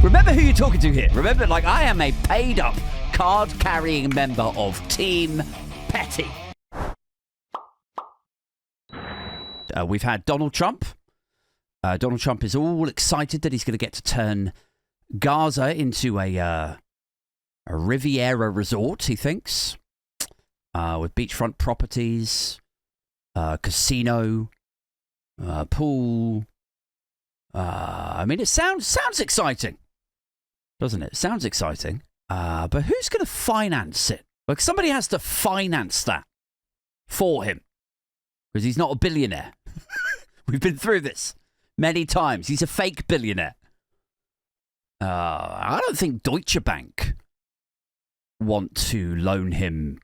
Remember who you're talking to here. Remember, like, I am a paid-up, card-carrying member of Team Petty. We've had Donald Trump. Donald Trump is all excited that he's going to get to turn Gaza into a Riviera resort, he thinks, with beachfront properties, casino, pool. I mean, it sounds exciting, doesn't it? Sounds exciting. But who's going to finance it? Like, somebody has to finance that for him, because he's not a billionaire. We've been through this many times. He's a fake billionaire. I don't think Deutsche Bank want to loan him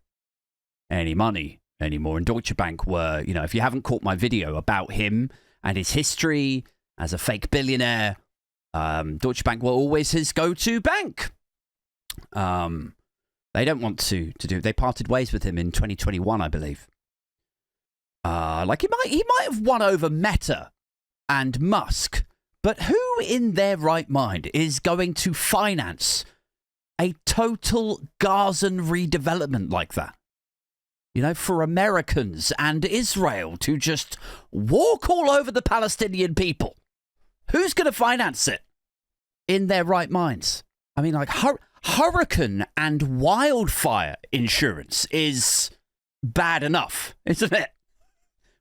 any money anymore. And Deutsche Bank were, you know, if you haven't caught my video about him and his history as a fake billionaire, Deutsche Bank were always his go-to bank. They don't want to do. They parted ways with him in 2021, I believe. Like, he might have won over Meta and Musk, but who in their right mind is going to finance a total Gazan redevelopment like that? You know, for Americans and Israel to just walk all over the Palestinian people. Who's going to finance it in their right minds? I mean, like, hurricane and wildfire insurance is bad enough, isn't it?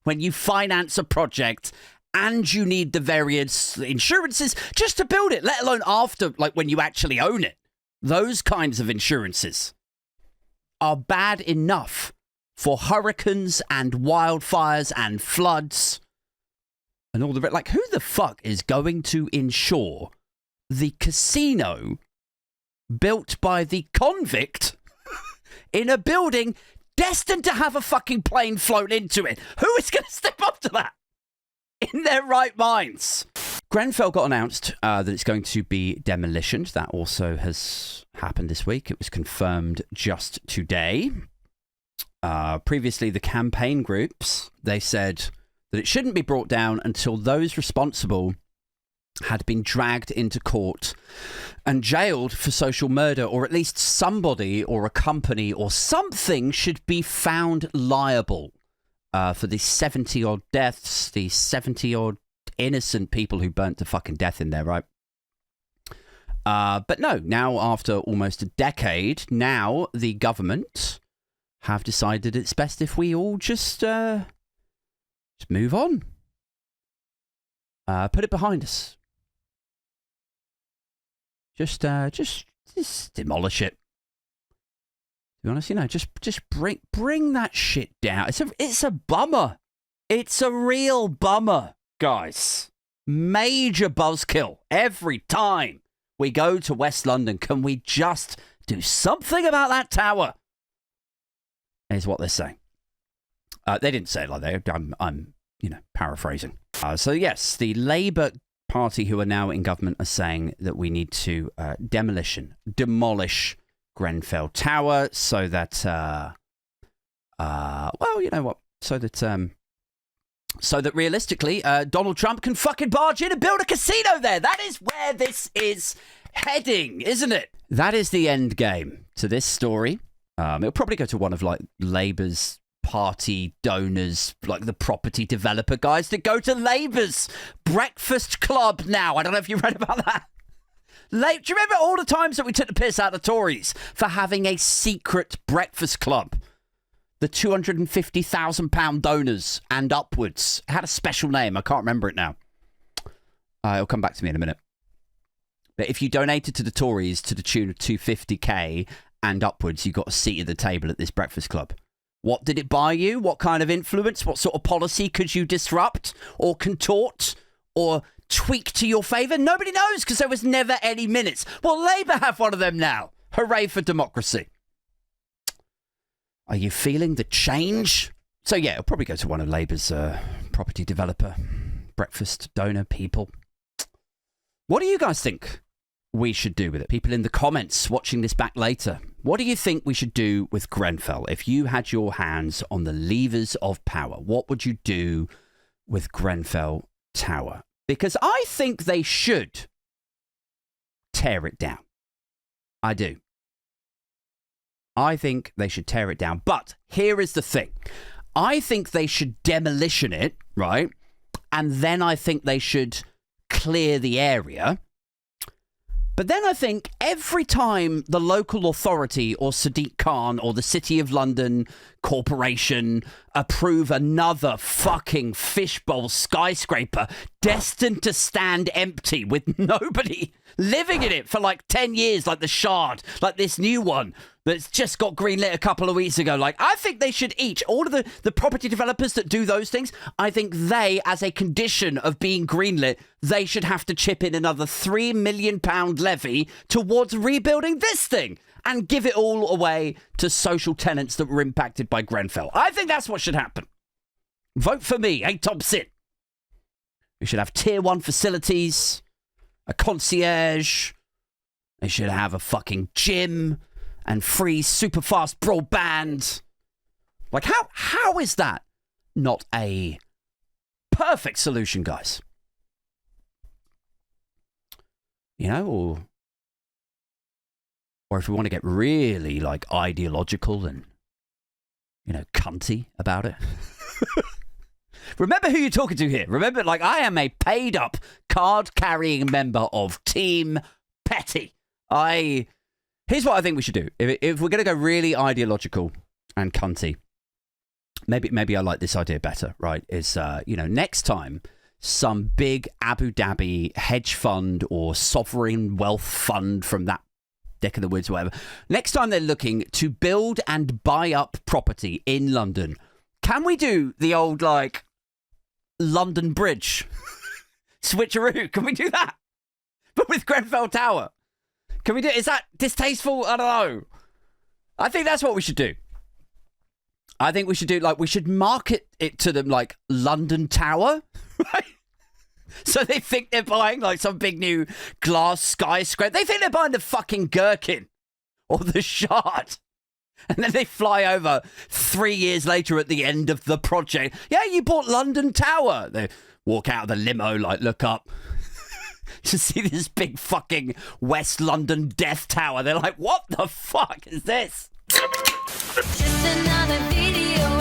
When you finance a project and you need the various insurances just to build it, let alone after, like, when you actually own it. Those kinds of insurances are bad enough for hurricanes and wildfires and floods and all the... Like, who the fuck is going to insure the casino built by the convict in a building destined to have a fucking plane flown into it? Who is going to step up to that in their right minds? Grenfell got announced that it's going to be demolitioned. That also has happened this week. It was confirmed just today. Previously, the campaign groups, they said that it shouldn't be brought down until those responsible had been dragged into court and jailed for social murder, or at least somebody or a company or something should be found liable for the 70-odd deaths, the 70-odd innocent people who burnt to fucking death in there, right? But no, now after almost a decade, now the government have decided it's best if we all just move on. Put it behind us. Just demolish it. To be honest, you know, just bring that shit down. It's a bummer. It's a real bummer, guys. Major buzzkill every time we go to West London. Can we just do something about that tower? Is what they're saying. They didn't say it like that. I'm paraphrasing. So yes, the Labour Party, who are now in government, are saying that we need to demolish Grenfell Tower so that, well, you know what? So that realistically, Donald Trump can fucking barge in and build a casino there. That is where this is heading, isn't it? That is the end game to this story. It'll probably go to one of, like, Labour's party donors, like the property developer guys that go to Labour's breakfast club now. I don't know if you read about that. Do you remember all the times that we took the piss out of the Tories for having a secret breakfast club? The £250,000 donors and upwards. It had a special name. I can't remember it now. It'll come back to me in a minute. But if you donated to the Tories to the tune of 250k and upwards, you got a seat at the table at this breakfast club. What did it buy you? What kind of influence? What sort of policy could you disrupt or contort or tweak to your favour? Nobody knows, because there was never any minutes. Well, Labour have one of them now. Hooray for democracy. Are you feeling the change? So yeah, it'll probably go to one of Labour's property developer, breakfast donor people. What do you guys think we should do with it? People in the comments watching this back later. What do you think we should do with Grenfell? If you had your hands on the levers of power, what would you do with Grenfell Tower? Because I think they should tear it down. I do. I think they should tear it down. But here is the thing. I think they should demolition it, right? And then I think they should clear the area. But then I think every time the local authority or Sadiq Khan or the City of London Corporation approve another fucking fishbowl skyscraper destined to stand empty with nobody living in it for like 10 years, like the Shard, like this new one that's just got greenlit a couple of weeks ago. Like, I think they should each, all of the property developers that do those things, I think they, as a condition of being greenlit, they should have to chip in another £3 million levy towards rebuilding this thing and give it all away to social tenants that were impacted by Grenfell. I think that's what should happen. Vote for me, hey Thompsin. We should have tier 1 facilities, a concierge. They should have a fucking gym and free super fast broadband. Like, how is that not a perfect solution, guys? You know, or if we want to get really like ideological and, you know, cunty about it. Remember who you're talking to here. Remember, like, I am a paid up card carrying member of Team Petty. Here's what I think we should do. If we're going to go really ideological and cunty, maybe I like this idea better, right? Is, next time some big Abu Dhabi hedge fund or sovereign wealth fund from that neck of the woods, whatever, next time they're looking to build and buy up property in London, can we do the old, like, London Bridge switcheroo? Can we do that? But with Grenfell Tower. Can we do it? Is that distasteful? I don't know. I think that's what we should do. I think we should do, like, we should market it to them like London Tower, right? So they think they're buying, like, some big new glass skyscraper. They think they're buying the fucking Gherkin or the Shard. And then they fly over 3 years later at the end of the project. Yeah, you bought London Tower. They walk out of the limo, like, look up to see this big fucking West London Death Tower. They're like, what the fuck is this? Just another video.